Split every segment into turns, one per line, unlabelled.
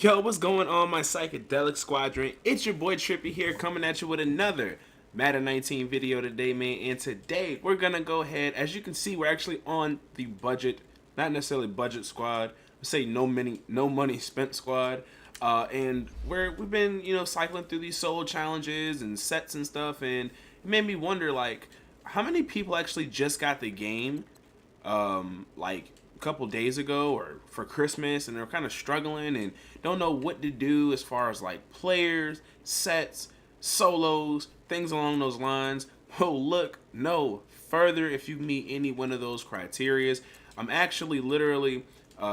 Yo, what's going on, my psychedelic squadron? It's your boy Trippy here, coming at you with another Madden 19 video today, man. And today we're gonna go ahead. As you can see, we're actually on the budget, not necessarily budget squad. Let's say no money spent squad. And we've been cycling through these solo challenges and sets and stuff, and it made me wonder like how many people actually just got the game like a couple days ago or for Christmas, and they're kind of struggling and don't know what to do as far as like players, sets, solos, things along those lines. Oh, look no further if you meet any one of those criterias. I'm actually literally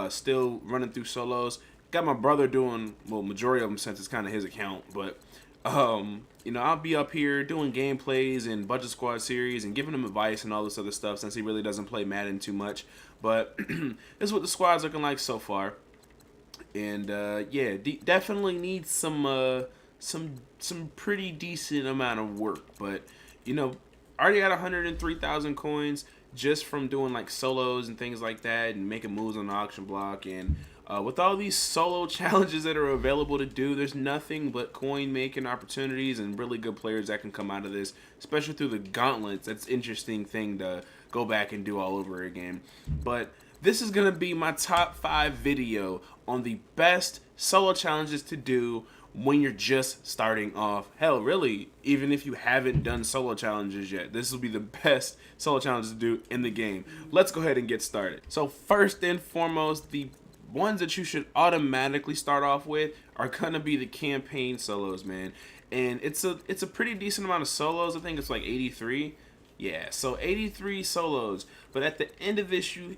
still running through solos. Got my brother doing, well, majority of them since it's kind of his account, but I'll be up here doing gameplays and budget squad series and giving him advice and all this other stuff since he really doesn't play Madden too much. But this is what the squad's looking like so far, and yeah, definitely needs some pretty decent amount of work. But already got 103,000 coins just from doing like solos and things like that and making moves on the auction block. And with all these solo challenges that are available to do, there's nothing but coin making opportunities and really good players that can come out of this, especially through the gauntlets. That's an interesting thing to go back and do all over again. But this is going to be my top 5 video on the best solo challenges to do when you're just starting off. Hell, really, even if you haven't done solo challenges yet, this will be the best solo challenges to do in the game. Let's go ahead and get started. So first and foremost, the ones that you should automatically start off with are gonna be the campaign solos, man. And it's a pretty decent amount of solos. I think it's like 83. Yeah, so 83 solos. But at the end of this, you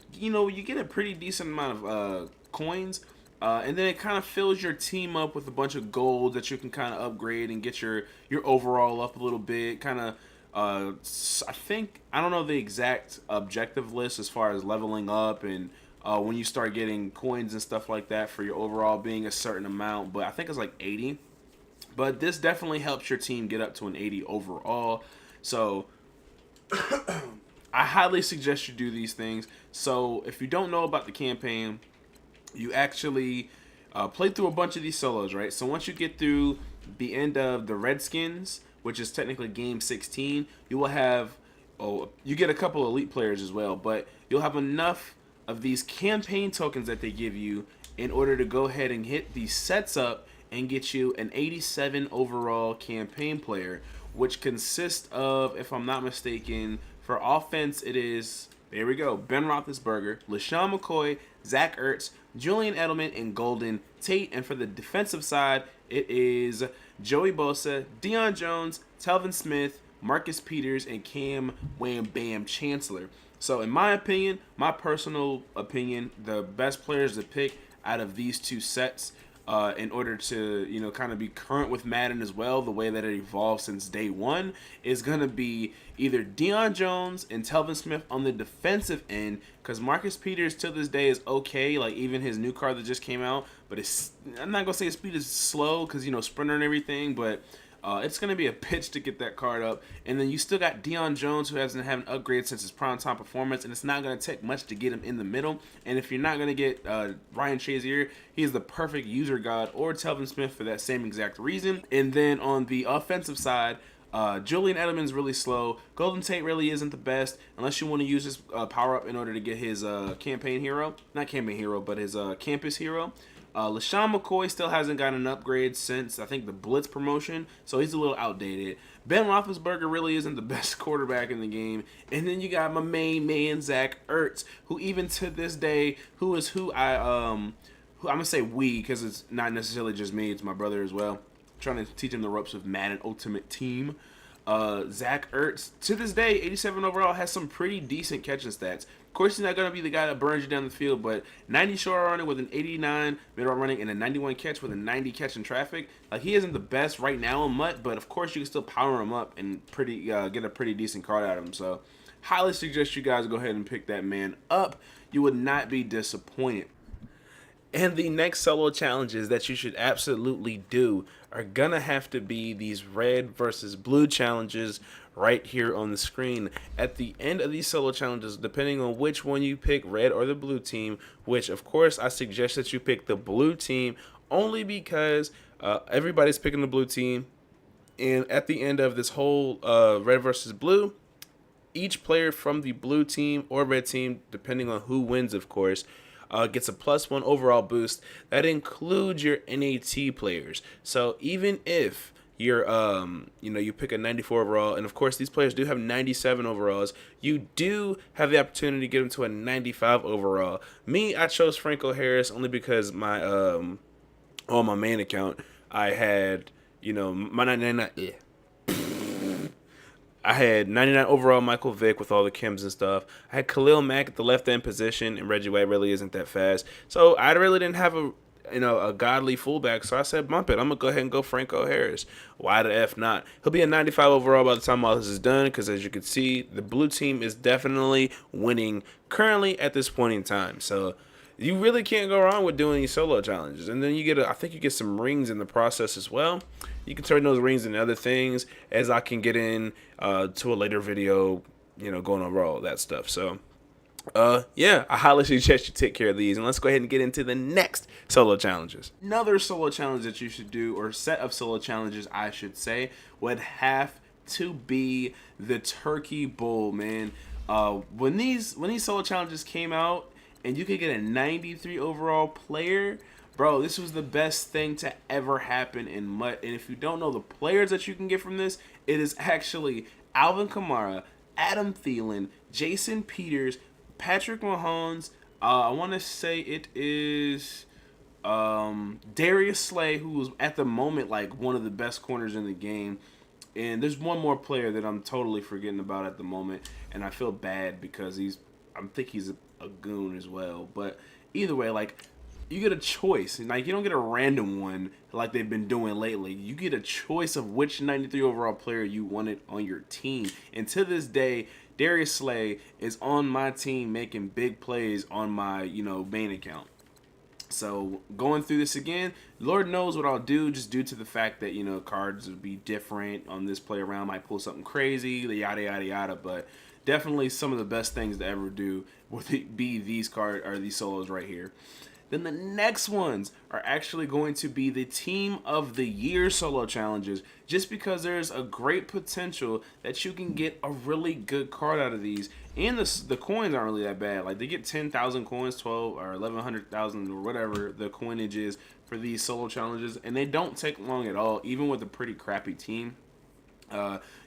get a pretty decent amount of coins. And then it kind of fills your team up with a bunch of gold that you can kind of upgrade and get your overall up a little bit. Kind of, I don't know the exact objective list as far as leveling up and when you start getting coins and stuff like that for your overall being a certain amount. But I think it's like 80. But this definitely helps your team get up to an 80 overall. So I highly suggest you do these things. So if you don't know about the campaign, you actually play through a bunch of these solos, right? So once you get through the end of the Redskins, which is technically game 16, you will have, you get a couple elite players as well, but you'll have enough of these campaign tokens that they give you in order to go ahead and hit these sets up and get you an 87 overall campaign player, which consists of, if I'm not mistaken, for offense it is, there we go, Ben Roethlisberger, LaShawn McCoy, Zach Ertz, Julian Edelman, and Golden Tate. And for the defensive side, it is Joey Bosa, Deion Jones, Telvin Smith, Marcus Peters, and Cam Wham Bam Chancellor. So in my opinion, my personal opinion, the best players to pick out of these two sets in order to, kind of be current with Madden as well, the way that it evolved since day one, is going to be either Deion Jones and Telvin Smith on the defensive end, because Marcus Peters to this day is okay, like even his new card that just came out, but I'm not going to say his speed is slow because, sprinter and everything, but it's going to be a pitch to get that card up. And then you still got Deion Jones, who hasn't had an upgrade since his primetime performance, and it's not going to take much to get him in the middle. And if you're not going to get Ryan Shazier, he is the perfect user god, or Telvin Smith for that same exact reason. And then on the offensive side, Julian Edelman's really slow. Golden Tate really isn't the best unless you want to use his power-up in order to get his campaign hero. Not campaign hero, but his campus hero. LaShawn McCoy still hasn't gotten an upgrade since, I think, the Blitz promotion, so he's a little outdated. Ben Roethlisberger really isn't the best quarterback in the game. And then you got my main man, Zach Ertz, who even to this day, I'm going to say we, because it's not necessarily just me, it's my brother as well. I'm trying to teach him the ropes of Madden Ultimate Team. Zach Ertz, to this day, 87 overall, has some pretty decent catching stats. Of course, he's not going to be the guy that burns you down the field, but 90 short running with an 89 mid-route running and a 91 catch with a 90 catch in traffic. Like, he isn't the best right now in MUT, but of course you can still power him up and get a pretty decent card out of him. So, highly suggest you guys go ahead and pick that man up. You would not be disappointed. And the next solo challenges that you should absolutely do are gonna have to be these red versus blue challenges right here on the screen. At the end of these solo challenges, depending on which one you pick, red or the blue team, which of course I suggest that you pick the blue team only because everybody's picking the blue team. And at the end of this whole red versus blue, each player from the blue team or red team, depending on who wins, of course, gets a +1 overall boost. That includes your NAT players. So even if you're, you pick a 94 overall, and of course these players do have 97 overalls, you do have the opportunity to get them to a 95 overall. Me, I chose Franco Harris only because on my main account, I had, my 99. Yeah. I had 99 overall Michael Vick with all the chems and stuff. I had Khalil Mack at the left end position, and Reggie White really isn't that fast. So I really didn't have a godly fullback. So I said, bump it. I'm gonna go ahead and go Franco Harris. Why the F not? He'll be a 95 overall by the time all this is done. Because as you can see, the blue team is definitely winning currently at this point in time. So you really can't go wrong with doing these solo challenges. And then I think you get some rings in the process as well. You can turn those rings into other things, as I can get in to a later video, going over all that stuff. So, I highly suggest you take care of these. And let's go ahead and get into the next solo challenges. Another solo challenge that you should do, or set of solo challenges, I should say, would have to be the Turkey Bowl, man. When these solo challenges came out, and you could get a 93 overall player, bro, this was the best thing to ever happen in MUT. And if you don't know the players that you can get from this, it is actually Alvin Kamara, Adam Thielen, Jason Peters, Patrick Mahomes. I want to say it is Darius Slay, who was at the moment like one of the best corners in the game. And there's one more player that I'm totally forgetting about at the moment, and I feel bad because I think he's a goon as well. But either way, like, you get a choice. Like, you don't get a random one like they've been doing lately. You get a choice of which 93 overall player you wanted on your team. And to this day, Darius Slay is on my team making big plays on my, main account. So going through this again, Lord knows what I'll do, just due to the fact that, cards would be different on this play around. Might pull something crazy, the yada, yada, yada. But definitely some of the best things to ever do would be these solos right here. Then the next ones are actually going to be the Team of the Year solo challenges, just because there's a great potential that you can get a really good card out of these. And the coins aren't really that bad. Like, they get 10,000 coins, 12 or 1,100,000 or whatever the coinage is for these solo challenges, and they don't take long at all, even with a pretty crappy team.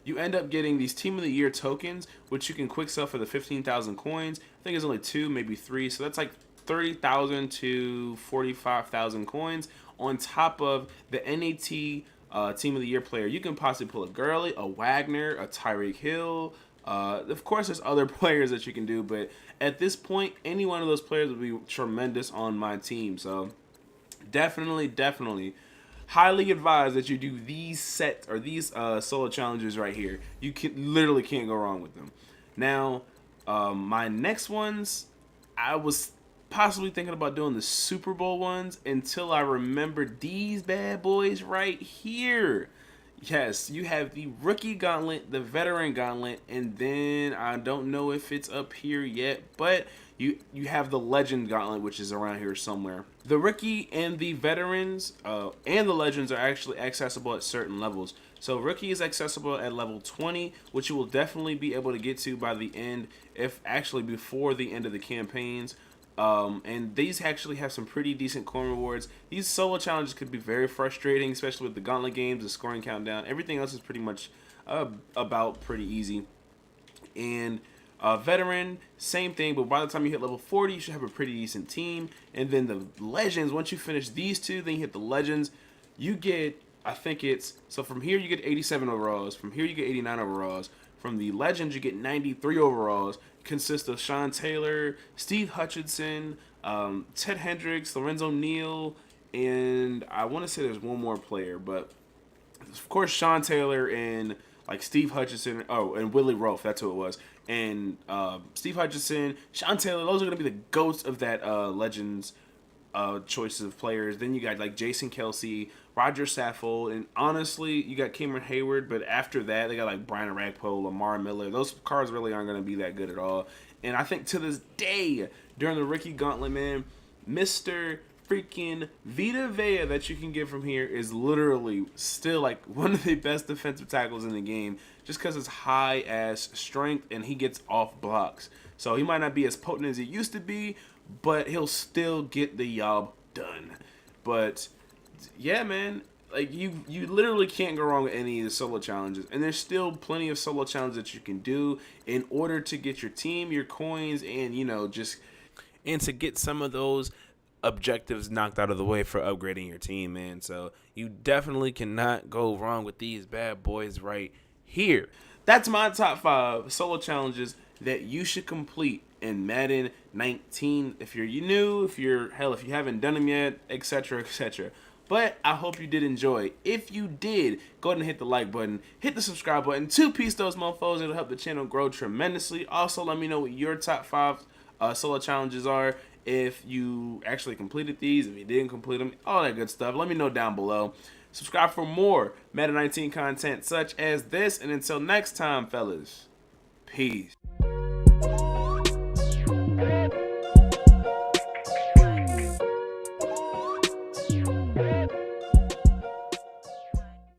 You end up getting these Team of the Year tokens, which you can quick sell for the 15,000 coins. I think it's only 2, maybe 3, so that's like 30,000 to 45,000 coins on top of the NAT Team of the Year player. You can possibly pull a Gurley, a Wagner, a Tyreek Hill. Of course, there's other players that you can do, but at this point, any one of those players would be tremendous on my team. So definitely highly advise that you do these solo challenges right here. You literally can't go wrong with them. Now, my next ones, I was possibly thinking about doing the Super Bowl ones until I remembered these bad boys right here. Yes, you have the Rookie Gauntlet, the Veteran Gauntlet, and then I don't know if it's up here yet, but you have the Legend Gauntlet, which is around here somewhere. The Rookie and the Veterans and the Legends are actually accessible at certain levels. So Rookie is accessible at level 20, which you will definitely be able to get to by the end, before the end of the campaigns. And these actually have some pretty decent coin rewards. These solo challenges could be very frustrating, especially with the gauntlet games, the scoring countdown. Everything else is pretty much about pretty easy. And Veteran, same thing, but by the time you hit level 40, you should have a pretty decent team. And then the Legends, once you finish these two, then you hit the Legends, you get, so from here you get 87 overalls, from here you get 89 overalls, from the Legends you get 93 overalls, consists of Sean Taylor, Steve Hutchinson, Ted Hendricks, Lorenzo Neal, and I want to say there's one more player, but of course Sean Taylor and like Steve Hutchinson, and Willie Roaf, that's who it was, and Steve Hutchinson, Sean Taylor, those are going to be the goats of that Legends choices of players. Then you got like Jason Kelsey, Roger Saffold, and honestly, you got Cameron Hayward, but after that, they got like Brian Orakpo, Lamar Miller. Those cards really aren't going to be that good at all. And I think to this day, during the Rookie Gauntlet, man, Mr. freaking Vita Vea that you can get from here is literally still like one of the best defensive tackles in the game, just because his high ass strength and he gets off blocks. So he might not be as potent as he used to be, but he'll still get the job done. But yeah, man, like you literally can't go wrong with any of the solo challenges, and there's still plenty of solo challenges that you can do in order to get your team, your coins, and just and to get some of those objectives knocked out of the way for upgrading your team, man. So you definitely cannot go wrong with these bad boys right here. That's my top 5 solo challenges that you should complete in Madden 19 if you're new, if you haven't done them yet, etc., etc. But I hope you did enjoy. If you did, go ahead and hit the like button, hit the subscribe button, 2-piece those mofos. It'll help the channel grow tremendously. Also, let me know what your top 5 solo challenges are. If you actually completed these, if you didn't complete them, all that good stuff. Let me know down below. Subscribe for more Madden 19 content such as this. And until next time, fellas, peace.